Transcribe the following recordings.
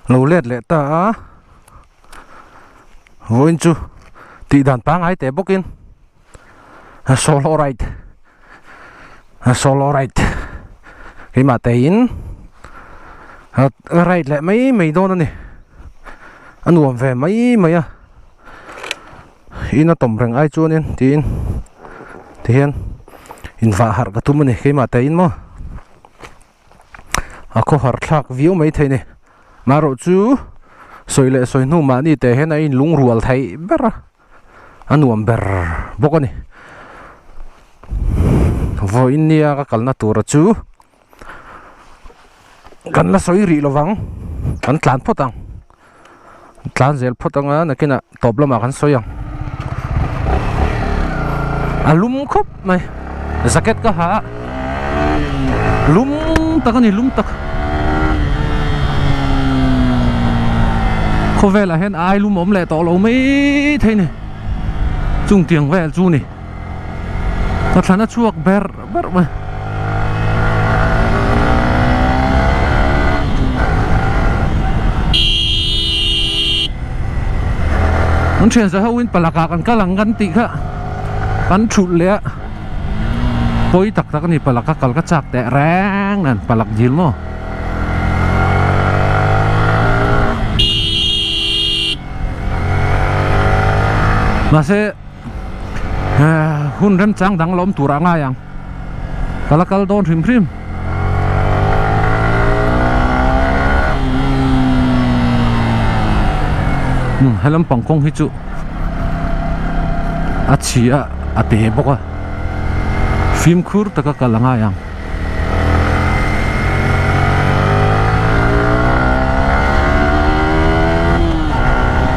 lâu lết lệ ta hồi chú tị đàn bang ai té bốc in solo right cái mà té in right lệ mấy đô này anh uống về mấy à in nó tổng rừng ai chú nên thì in vạ hạt cái tụi mình cái mà té in mà có hạt khác view mấy thế này mà rồi chú soi lệ soi nu mà đi té hết này lung ruột thấy bер anh uống bер bốc này voi nia cái cần na tua chú cần là soi rì lo vắng cần tlan phốt tăng tlan zel phốt tăng á, cái nào top lắm mà cần soi lum khop mày jacket ka ha lum tak ani lum tak khô về là hen ai lum ốm lẹ tỏ lấu mấy thế này chung tiếng về chu này thật là nó chuộc ber mà nó chuyển ra hậu in palaka kan kalang kan ti kha kan chut le poi tak ni palaka kal ka chak te rang nan palak jil mo mase hun rem chang dang lom tura nga yang kalakal don hrim helam pangkong hi chu achia ate boka film khur taka kalanga yang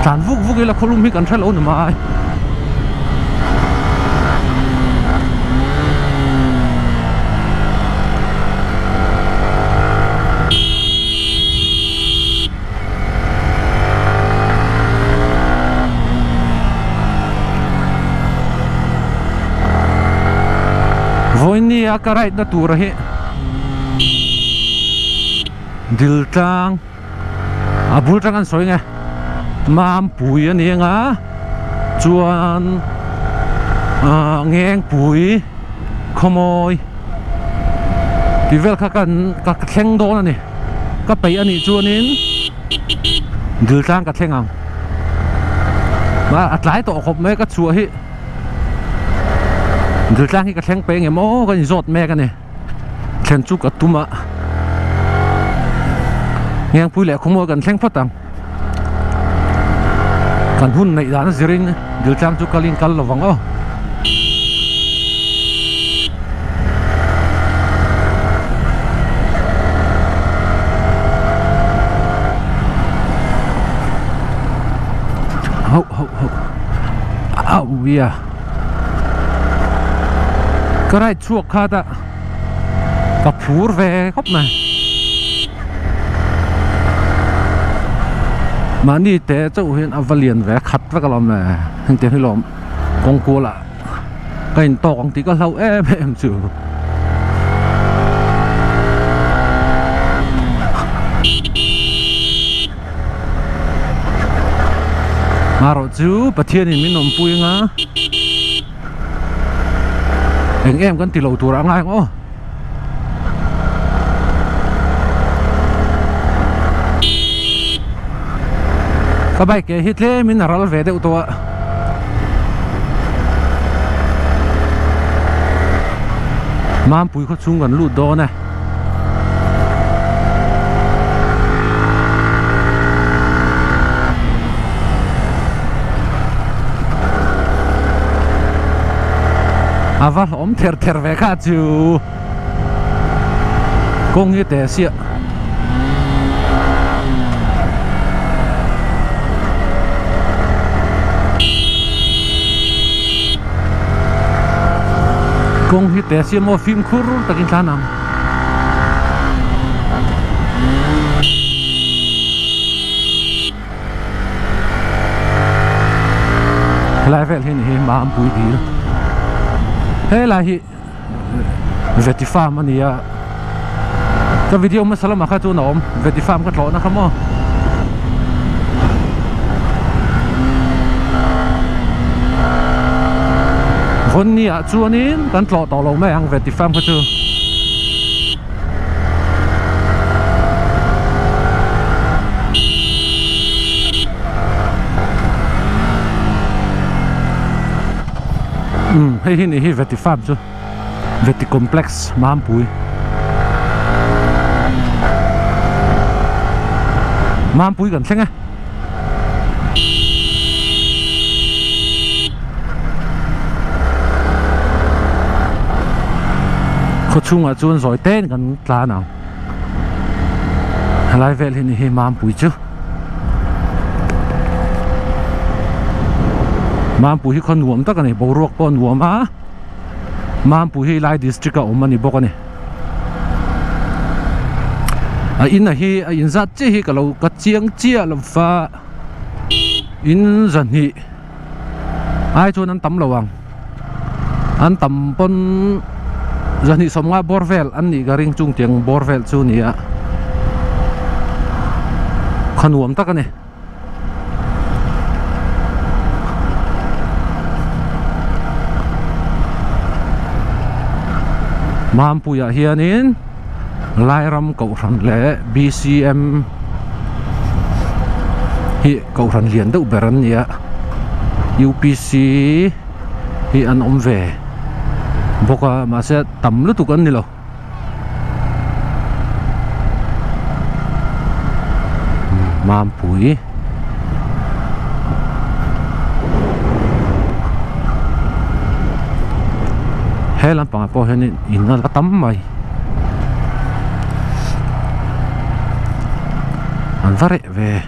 tlan vuk ila kholum hi kan thal on mai voini akarai na tura hi dil tang abul tang an soi nge mam pui ani nga chuan ngeng pui khomoi tivel kha kan ka thleng don ani ka pei ani chuanin dil tang ka thleng ang ma atlai to khop me ka chu hi dil tang hi ka thleng pe nge mo kan zot me ka ni thlen chu ka tuma ngeng pui le khomoi kan thleng phatang kan hun nei dan ziring dil tang chu kalin kal lawang o ho au bia cái chuộc kha ta cặp phur về khóc này mà đi té chỗ huyện Avalian về khát với cái lom này hình tiền hay lom con cua là cái to con tí có lâu em chịu mà rồi chú bát thiên thì mình nộm pui ngá em con tì lầu tù ra ngay ngó các bạn cái hít lê mình nở về đây ô mam pui có chung gần lụt đó này aval om ter về cả chú công như thế xịa công như thế xịa mua phim khur ta kinh thán nào lại về thế này mà bùi đi thế là hi về thì farm anh à cái video mà sao mà khai chú nôm về thì farm cái lỗ nó không mò vốn nhỉ chú nín cái lỗ tàu lỗ mấy hàng về thì farm cái chú hay hi hi về thì farm chú về thì complex mà bùi mà bùi gần xem á có chung à chuan rồi tên gần lá nào lại về thì hi mà bùi chú mà bùi hi con nuông tất cả này bầu ruột con nuông mà bùi hi lại district ở ông anh bốc này in là hi in ra chế hi cái lâu cái chiang chia là pha in dần hi ai cho anh tắm lâu anh tắm pon dần hi xong ngã borvel anh đi cái ring chung tiếng borvel chu nè con nuông tất cả này mà bùi hiền in lai ram cầu rắn lẽ BCM hi cầu rắn liền đâu bền nhỉ UPC hi ăn về boka mà sẽ tầm lúc tụi con đi lo mà bùi hay lắm bằng po hen in nó tắm mày anh vare về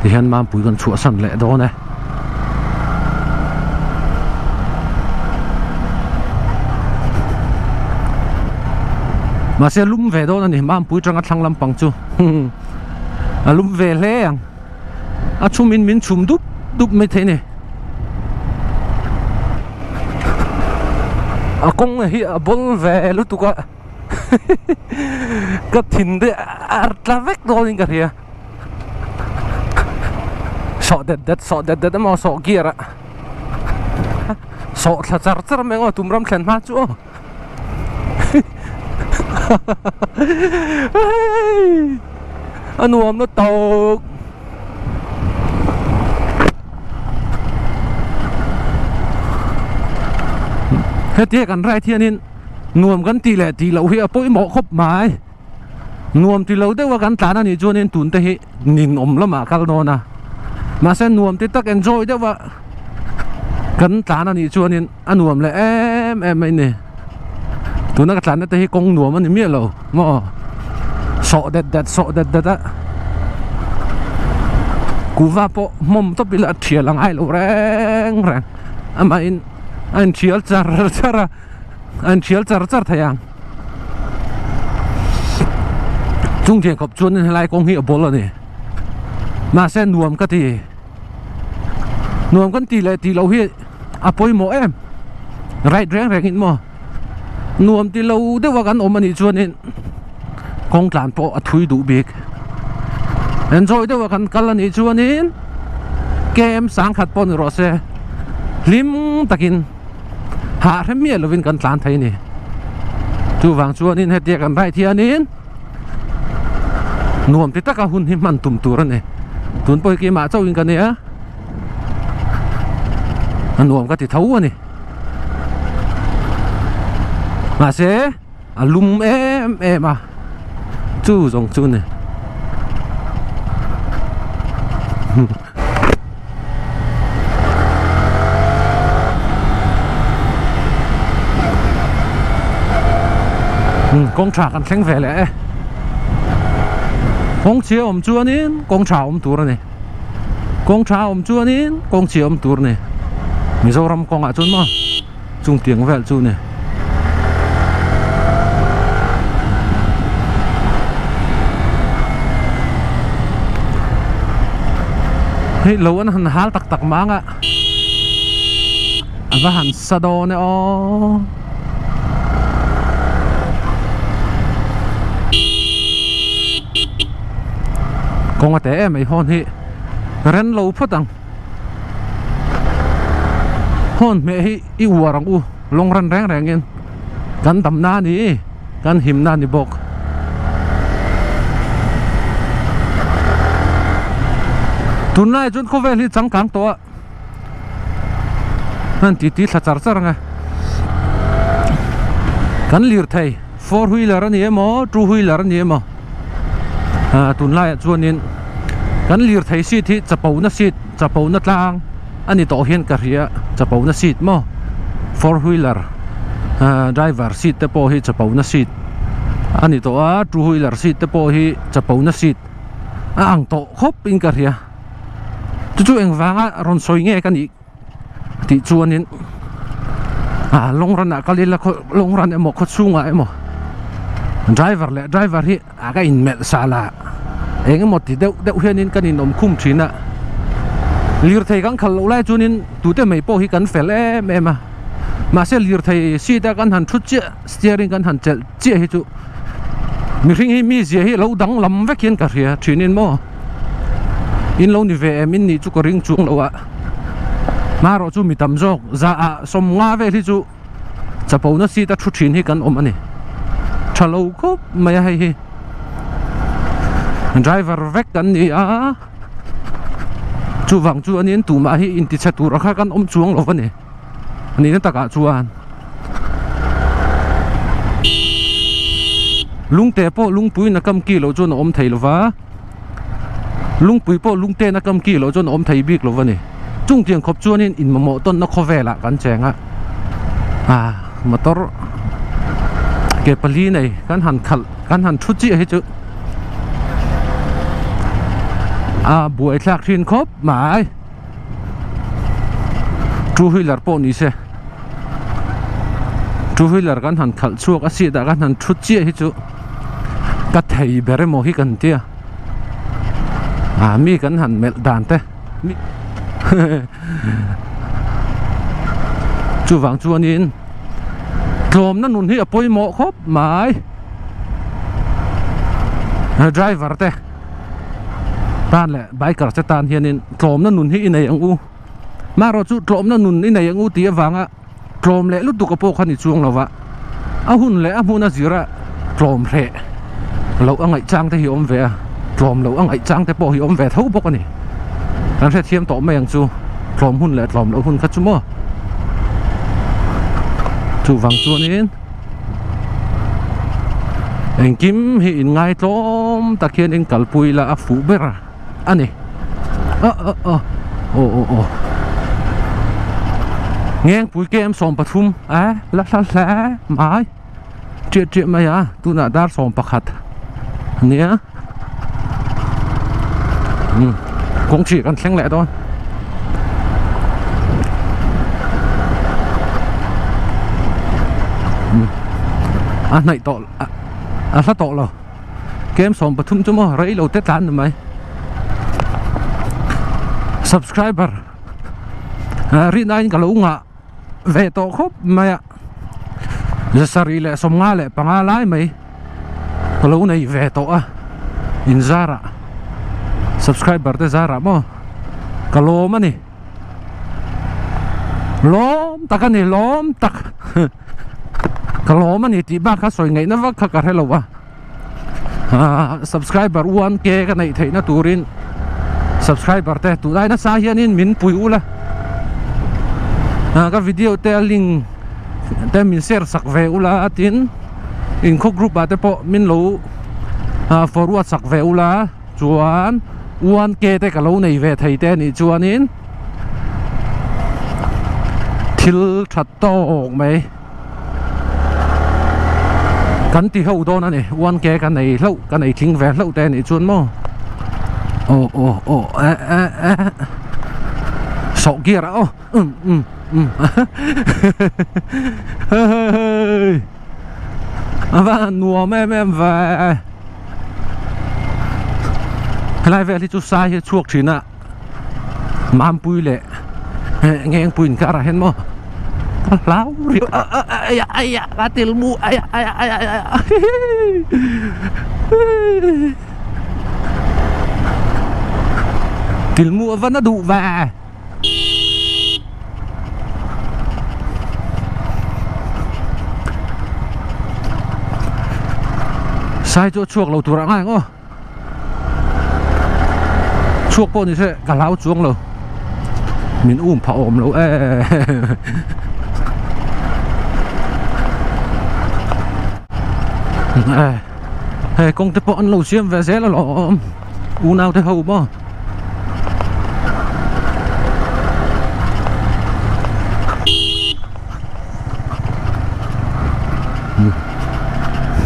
thì hen mà bùi gần chuột sẵn lệ đó này mà sẽ lùm về đó này mà bùi trong thằng làm bằng chú lùm về lẽ chum min chum đúc mấy thế này công hi bol về lúc tụi cái thìn đấy la vét rồi cái gì sợ đẹp mà sợ kia ra sợ là char mấy ngôi tụm ram khen mà chú anh nuông nó tàu hết tiếtกันไรเที่ยนินนวมกันตีแหละตีเราเฮียปุ้ยหมอครบหมายนวมตีเราได้ว่ากันตาหน้านี่จวนนินตุนแต่ฮินินอมละมาคัลโนนะมาเส้นนวมตีตัก enjoy ได้ว่ากันตาหน้านี่จวนนินอันนวมเลยเอ็มไม่เนี่ยตัวนักตาหน้าแต่ฮิกงนวมมันนี่เมียเราหม้อโสดเด็ดโสดเด็ดกูว่าพอมุมต้องไปละเทียลังไอ้เราแรงอ่ะมาอินอันเชียลจาร์อันเชียลจาร์ทยังจุงเทียนขบชวนให้ไล่กงเหี่ยวบอลนี่มาเส้นนวมก็ตีนวมกันตีเลยตีเราเฮียอ่ะปอยหมอไรแรงอินหมอนวมตีเราได้ว่ากันอมันนี่ชวนนี่กองกลานปอถุยดูบิ๊กเอ็นจอยได้ว่ากันกันนี่ชวนนี่เกมสังขัดปอนรอเซ่ลิมตะกินหาทำเมียเราวินกันหลานไทยนี่จูวังชัวนี่ให้เดียกันไรเทียนี่นวมที่ตะกะหุ่นให้มันตุ่มตัวนั่นเองตุนปอยกี่มาเจ้าวินกันเนี่ยนวมก็ติดเท้านี่มาเสลุมมาจูจงจูนี่công trảกันแข็งแรงเลยกงเชียร์จวนนี่กงtrảตัวนี่กงtrảจวนนี่กงเชียร์ตัวนี่มีโซรำกงอ่ะจนมั้งจุงเตียงแวลจูนี่เฮ้ยเราอันหันหาตักมังอ่ะอันว่าหันสะดอเนี่ยอ๋อ con ở té mày hôn hi ren lâu phất đằng hôn mẹ hi iu rong u long ran rang rang in kan tam na ni kan him na ni bok tun nai chun ko vel hi chang kang to han ti thla char char nga kan lir thai four wheeler ani emo two wheeler ani emo tun lai chuanin kan lir thai seat hi chapau na seat chapau na tlang ani to hian ka ria chapau na seat mo four wheeler driver seat te po hi chapau na seat ani to a two wheeler seat te po hi chapau na seat ang to khop in ka ria chu eng wanga ron soi nge kan i ti chuanin long ran a kalila long ran emo kho chunga emo driver hi aga in mel sala eng emo ti deuh hianin kan in om khum thina lir thei kan khal lo lai chunin tu te mai po hi kan fel em ma se lir thei si ta kan han thu che steering kan han chel che hi chu mi ring hi mi zia hi lo dang lam vek hian ka ria thinin mo in lo ni ve em in ni chu ko ring chung lo a ma ro chu mi tam jok za a som nga ve hi chu chapau na si ta thu thin hi kan om ani thalo khop mai hai hi driver vek kan ni a chu wang chu anin tu ma hi in ti chatu ra kha kan om chuang lo ani ani na taka chuan lung te po lung pui na kam ki lo chu na om thei lo wa lung pui po lung te na kam ki lo chu na om thei bik lo wani chung tiang khop chuanin in mo ton na khovela kan chenga motor ke pali nei kan han khal kan han thu chi hi chu buai thak thin khop mai two wheeler po ni se two wheeler kan han khal chuak a si da kan han thu chi hi chu ka thei bere mo hi kan tia mi kan han mel dan te chu wang chuanin tlom na nun hi apoi mo khop mai driver te tan le biker che tan hianin tlom na nun hi inei ang u ma ro chu tlom na nun inei ang u ti awanga tlom le lu tu ka po khani chuang lawa a hun le a huna zira tlom re lo angai chang te hi om ve tlom lo angai chang te po hi om ve thau bok ani kan se thiam to mai ang chu tlom hun le tlom lo hun kha chu mo chu wang chuanin eng kim hi in ngai tlom takhian eng kalpui la a fu bera ani ngeng pui kem som pathum la mai triệt mai tu na dar som pakhat nia cũng chỉ cần xanh lẹ thôi này to sát to rồi kem som pathum chứ mà rấy lâu tết tán rồi mày subscriber rin anh cả lũ ngạ về to khóc mày ạ giờ sari lẹ som nga lẹ panga lái mày cả lũ này về to in zara subscriber te zara mo cả lô mà nè lom tak anh lom tak cả lô mà nè tí ba khá soi ngày nó vắt khá cả hello subscriber 1K cái này thấy nó turin subscriber te tu dai na sa hianin min pui ula ka video te link te min share sak ve ula atin in kho group ate po min lo forward sak ve ula chuan 1K te ka lo nei ve thei te ni chuanin thil that to mai kan ti ho don ani 1K kan nei thing ve lo te ni chuan mo sọ kia đã và nùa em về lại về thì chú sai chuộc chỉ nè mam pui lệ nghe anh pui cả ra hết mà láo rượu cá tiền mu Til mua vẫn nó đủ về. Sai chỗ chuộc lầu tủ rạng này ngô. Chuộc bộ như thế cả lão chuông lầu. Mình phá ôm lầu. Công ty bọn lầu xiêm về xe là lọ. Nào thế hầu mà.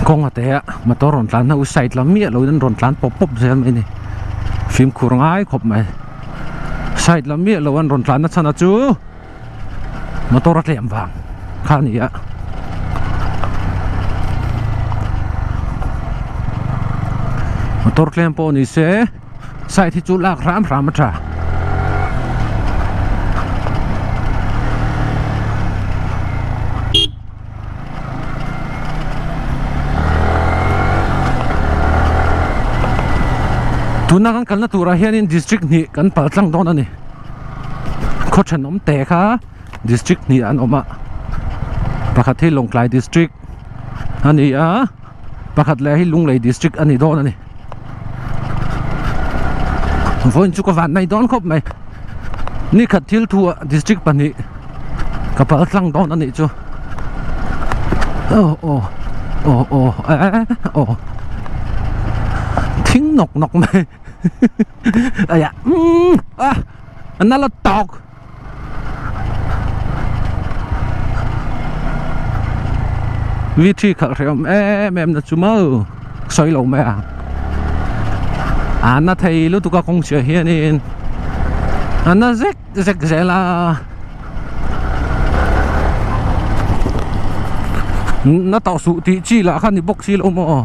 Con thế mà tôi rộn lán nó sạch lắm miệng rồi rộn lán pop xem này phim kurang ai khóc mày sạch lắm miệng rồi rộn lán nó sao nó chú mà tôi rất lẹm vàng khá nhỉ ạ mà tôi rất lẹm po này sẽ sạch thì chú lạc rám mà trả tuna kan kalna tura hianin district ni kan paltlang don ani khothan om te kha district ni an oma pakhat hi Longklai district ani a pakhat le hi Lunglei district ani don ani voin chu ka van nai don khop mai ni khat thil thua district pani ka paltlang don ani chu thính nọc mày dạ nó là tọt vị trí khởi xem em là chú mơ xoay lầu mẹ nó thấy lúc tụi con chưa hiện nên nó rách là nó tạo sự tí chi là khăn thì bốc xí lỗ mò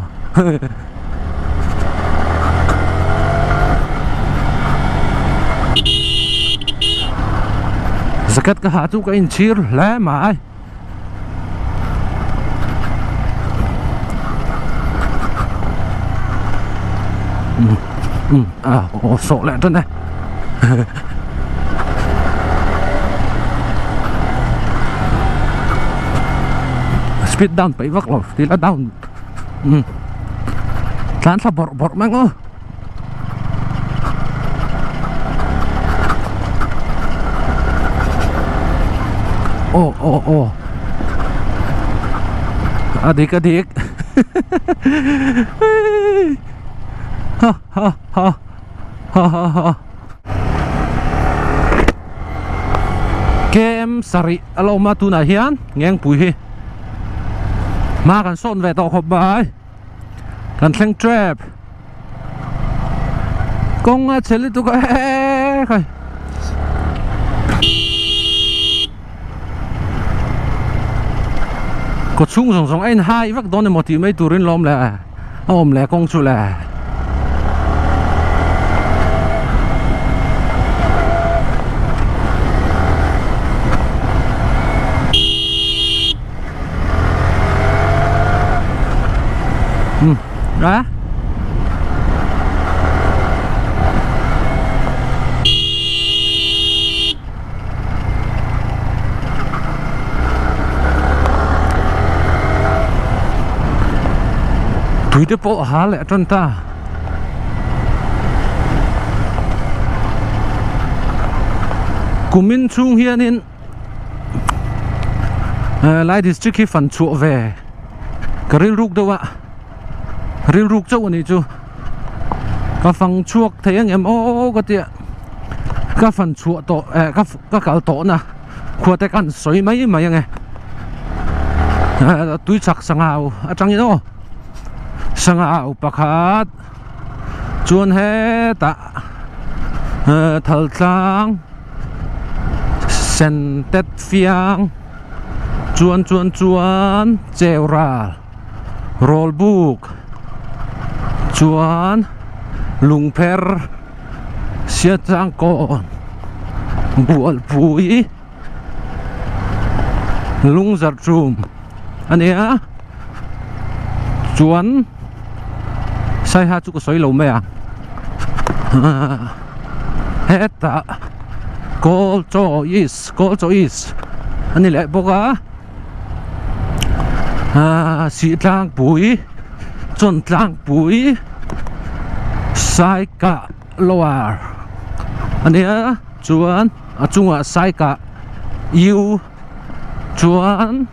Zakat ka hatu ka inchir la mai sọ lẹ trên này speed down phải vắt rồi thì là down tán sa bọt mang ơ adik kem sari alo ma tu na hian ngeng pui hi ma kan son ve to khop bai kan thleng trap kong a cheli tu ka khai có chung song anh hai vắt đón một tí mấy turin lom là ôm lẹ công chu là đó tụi đứa bộ há lẹ trơn ta của mình chung hiền in lại district khi phần chuộ về cái ril rục đâu ạ ril rục châu này chú cái phần chuộc thấy anh em cái tiệm cái phần chuộ tổ cái cào tổ nè khoa tay căn sấy mấy nghe túi sặc sang ao chẳng như đâu sang ao pakhat chuan he ta thal tlang sen tet fiang chuan chewra roll book chuan lung pher sia chang kon bual pui lung zar chum ania chuan sai ha chu ko soi lo me heta Golcho is ani le boka si tlang pui chon tlang pui sai ka lower ania chuan achunga sai ka yu chuan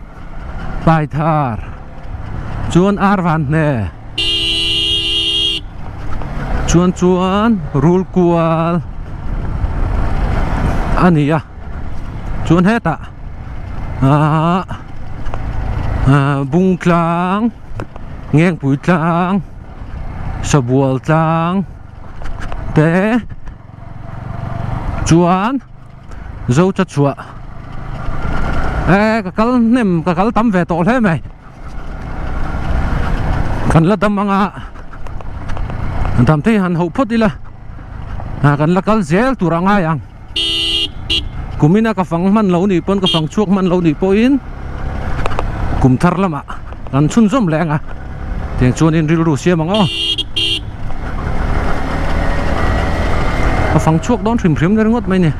bai thar chuan arvan ne chuan rul kual ania chuan heta bung tlang ngeng pui tlang sabual tlang te chuan zo cha chua ka kal tam ve to hle mai kan la dam anga dam te han ho photila kan la kal zel turanga yang kumina ka fang man lo ni pon ka fang chuak man lo ni po in kum thar lama kan chun zom lenga tiang chuan in ril ru siam anga ka fang chuak don thrim thrim der ngot mai ni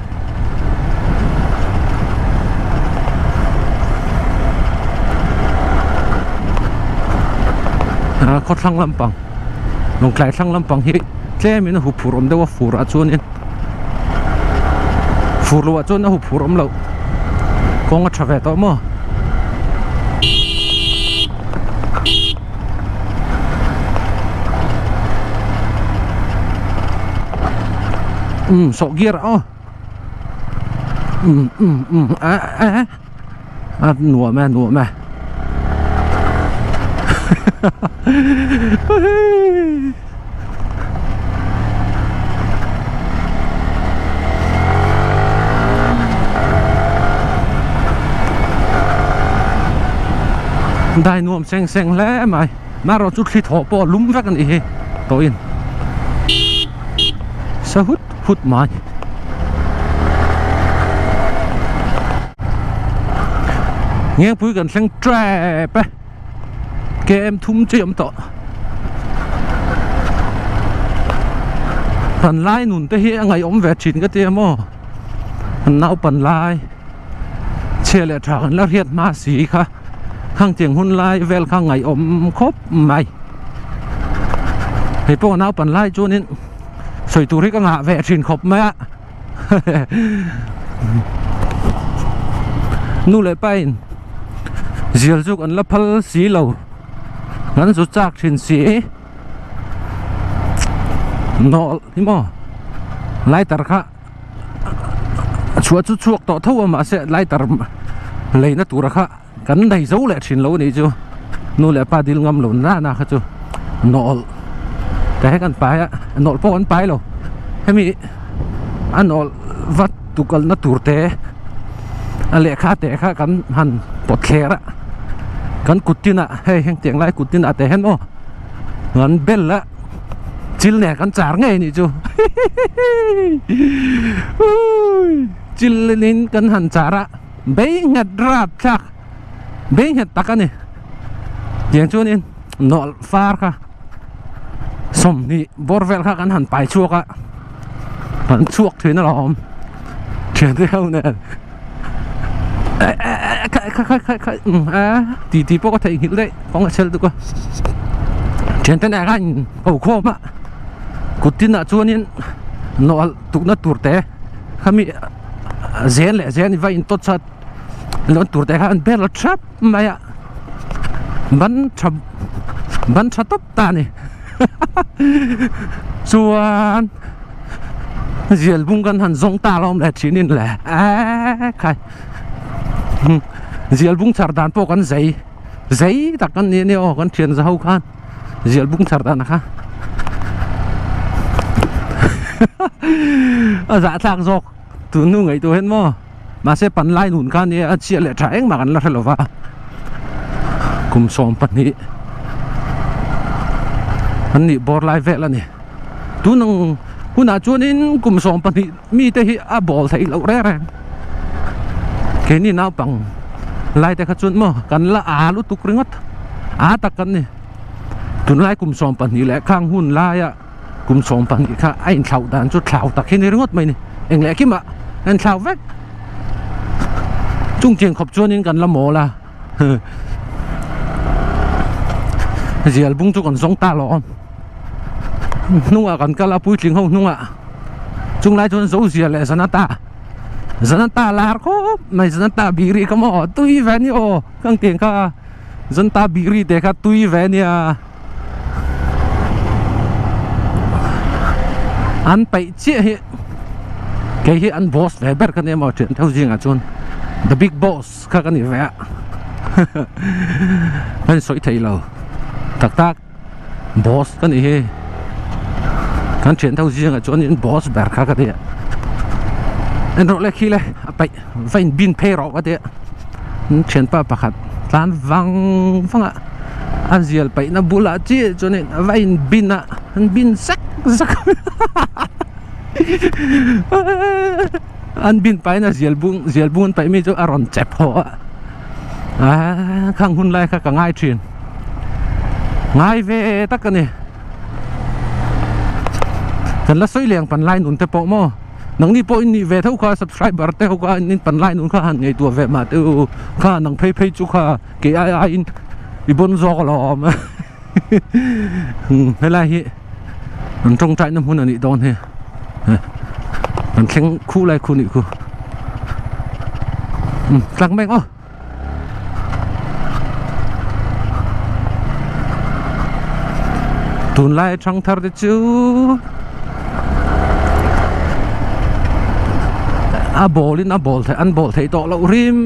ko thlang lampang nong klai thlang lampang hi tlem in hu phurom dewa fur a chuan in fur lo a chuan a hu phurom lo kong a thave to mo so gear nuo me Dai nuông xanh lẽ mày mà rồi chút khi thọ bỏ lúm vác anh ấy tối in sao hút mày nghe vui gần sang trap ấy cái em thum chơi to phần lai nụn tới hiện ngày ống vẹt chín cái tiệm mò nào phần lai chia lệ thằng là hiện ma xí kha khang tiếng hun lai vel khang ngày ống khốp mày thì po nào phần lai cho nên soi tu ri ka ngạ vẹt chín khốp mày nu lại bay dial juk an la phal si lo ngan zu chak thin si no mo lai tar kha chua chu chuak to tho ma se lai tar leina tur kha kan dai zo le thin lo ni chu nu le pa dil ngam lo na kha chu nol te kan pa ya nol po kan pai lo hemi anol vat tukal na turte ale kha te kha kan han pot khera kan kutina hey heng tiang lai kutina te hen mo ngan bel la chil ne kan char ngai ni chu chil nin kan han chara be ngat rap chak be ngat takani tiang chu nin nol far kha som ni borvel kha kan han pai chuak a kan chuak thina lom chen te hau ne tí bố có thể hiểu đấy có người chơi được không chuyện thế này anh ẩu khô mà cút tin là chua nên nó tụt nó tụt té khami zen lệ zen vậy tốt thật nó tụt té anh bé nó chắp mày ạ bắn chắp tóc ta này chuan diệt bung gan hẳn giống ta lom lại chỉ nên là khai dial bung sardan po kan zai tak kan ni o kan thian zau khan dial bung sardan kha a za thang jok tu nu ngai tu hen mo ma se pan lai nun khan ni a chia le tha eng ma kan la thlova kum som pan ni an ni bor lai ve la ni tu nang huna chuanin kum som pan ni mi te hi a bol thai lo re re cái này nào bằng lại tại khát chuột mà cần là lúc tục ringot tak kan ni tun lai kum som pan ni le khang hun lai กุมสองปันค่ะไอ้เท่าด่านจุดเท่าตะเคียนรถไหมนี่เอ็งแหละคิดมาเอ็งเท่าแวกจุ่งเจียงขบชวนนินกันละหมอละเสียบุ้งจุกันสองตาหลอมนุ่งกันก็ละปุ้ยจริงเขานุ่งจุ่งไล่จนสู้เสียเลยสนัตตาลาร์ก็ไม่สนัตตาบีรีก็มาตุยแวนี่โอ้กังเตียงค่ะสนัตตาบีรีเด็กค่ะตุยแวนี่อันไปเชี่ยแกเห็นอันบอสแวเบอร์กันเนี่ยมาเจอเท่าจริงอ่ะจน the big boss ข้ากันนี่แวะมันสวยไทยเราตักบอสกันนี่กันเจอเท่าจริงอ่ะจนนี่บอสเบอร์ข้ากันเนี่ยอันรถเล็กขี้เลยไปไฟบินเพย์รอกกันเนี่ยเชียนป้าประคัดร้านฟังอ่ะอันเสียไปนับบุลาจีจนนี่ไฟบินอ่ะบินสักอันบินไปนะเสียบุญไปมีเจ้าอารอนเจ็บหัวข้างหุ่นไรข้าก็ง่ายจีนง่ายเวตักกันนี่กันละสวยเลี้ยงปันไลน์นุ่นแต่ปอมอนังนี่ปออินนี่เวเท่าข้า subscriber เท่าข้านี่ปันไลน์นุ่นข้าหันไงตัวเวมาเท่าข้านังเพย์จุข้าเกย์ไออินอีบนซอกหลอมไม่ไรฮิมันจงใจน้ำหุ่นอันนี้โดนเฮมันแข็งคู่ไรคู่นี่คู่กลางแบงอ๋อตุนไล่ช่างทาร์ดจูบอลลินบอลเทอันบอลเทต่อเราริม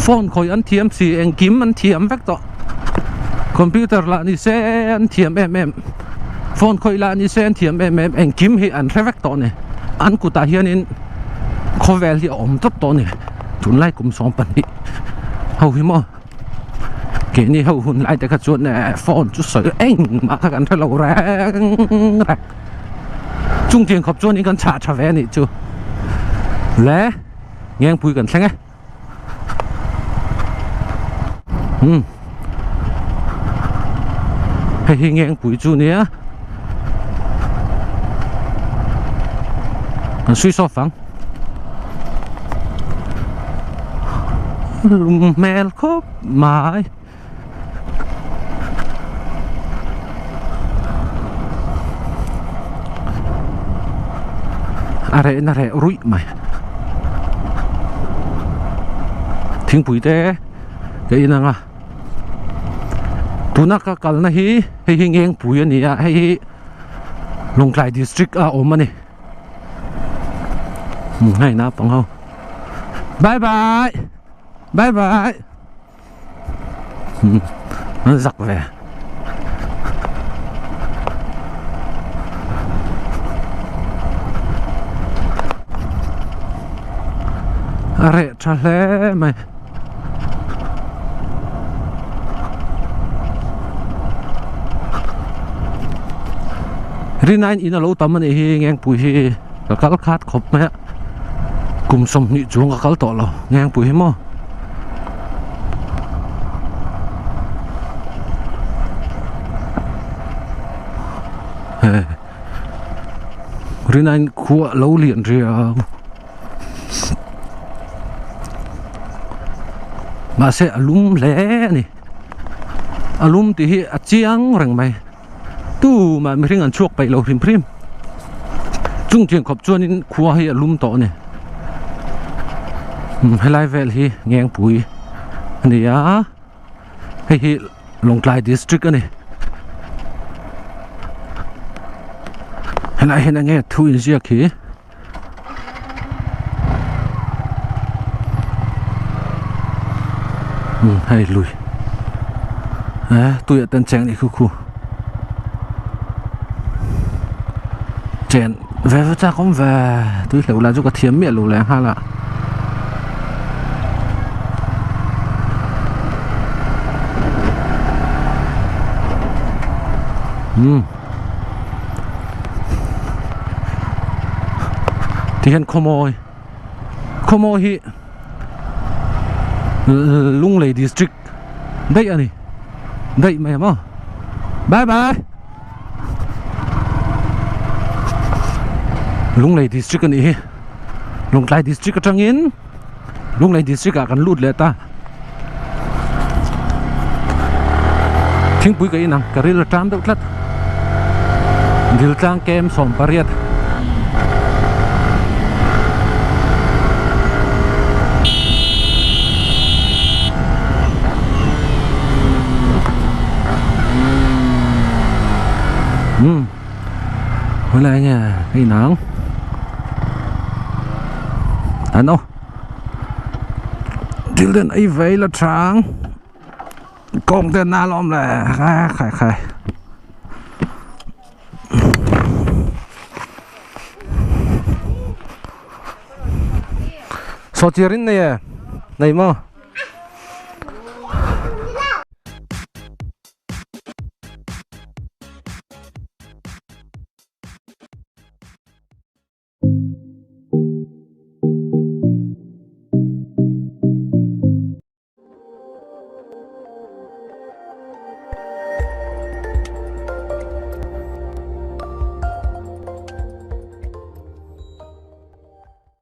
ฟอนคอยอันเทียมสีเองกิมอันเทียมแฟกต่อคอมพิวเตอร์ละนี่เซนเทียมฟอนคอยละนี่เซนเทียมเองกิมให้อันแฟกต่อเนี่ยอันกูตาเฮียนินคอเวลที่อมตับต่อเนี่ยทุนไล่กุมสองปันนี่เฮาหิมะเกนี่เฮาหุ่นไล่แต่กระจวนเนี่ยฟอนจุดสวยเองมากันถ้าเราแรงจุ่งเทียงขอบจวนนี่กันชาแวนี่จูและแง่งปุยกันใช่ไหมให้แง่งปุยจูเนี่ยมันซุยซอฟังลุงแมลคบไม้อะไรรุ่ยไหมทิ้งปุ๋ยเต้เดี๋ยวนั่งอ่ะตัวนักกัลนะฮีให้เงี้ยปุ๋ยอันนี้ให้ลงไกลดิสตริกอมมันนี่ให้นะปังเขาบายมันสักแวอะไรทะเลไหมรีนายอินโลตำมันเองแงงปุ๋ยกับกัลคาดขบไหมกลุ่มสมนิจงกับกัลต่อเราแงงปุ๋ยมั้งรีนายขัวเล่าเลียนเรียมาเสอลุมเล่นี่อลุมที่อาเจียงรังไหมตู้มาไม่ถึงอันช่วงไปเราพริมจุ่งเจียงขอบจวนนี่ขัวให้อลุมต่อเนี่ยให้ไล่เวลฮีแงงปุ๋ยนี่ให้ลงไกลดิสตริกนี่ให้ไล่ให้นั่งเงี้ยทุยเสียขี้ให้ลุยตัวตันแจงนี่คู่เจนเวฟจ้าก็เวตัวเหลวแล้วจุกกระเทียมเมียรูแรงฮะละที่เห็นขโมยฮีลุงเลยดิสตริกได้อันนี้ได้ไหมมั้งบาย Lung Lei district ni Lung Lai district atangin Lung Lei district akan lut le ta thing pui cái nang karil tram đâu tlat dil tang kem som pariat hồi lại nha cái nắng anh ô dil den ai vậy là trắng công tên na lom là khai khai so chirin này này mà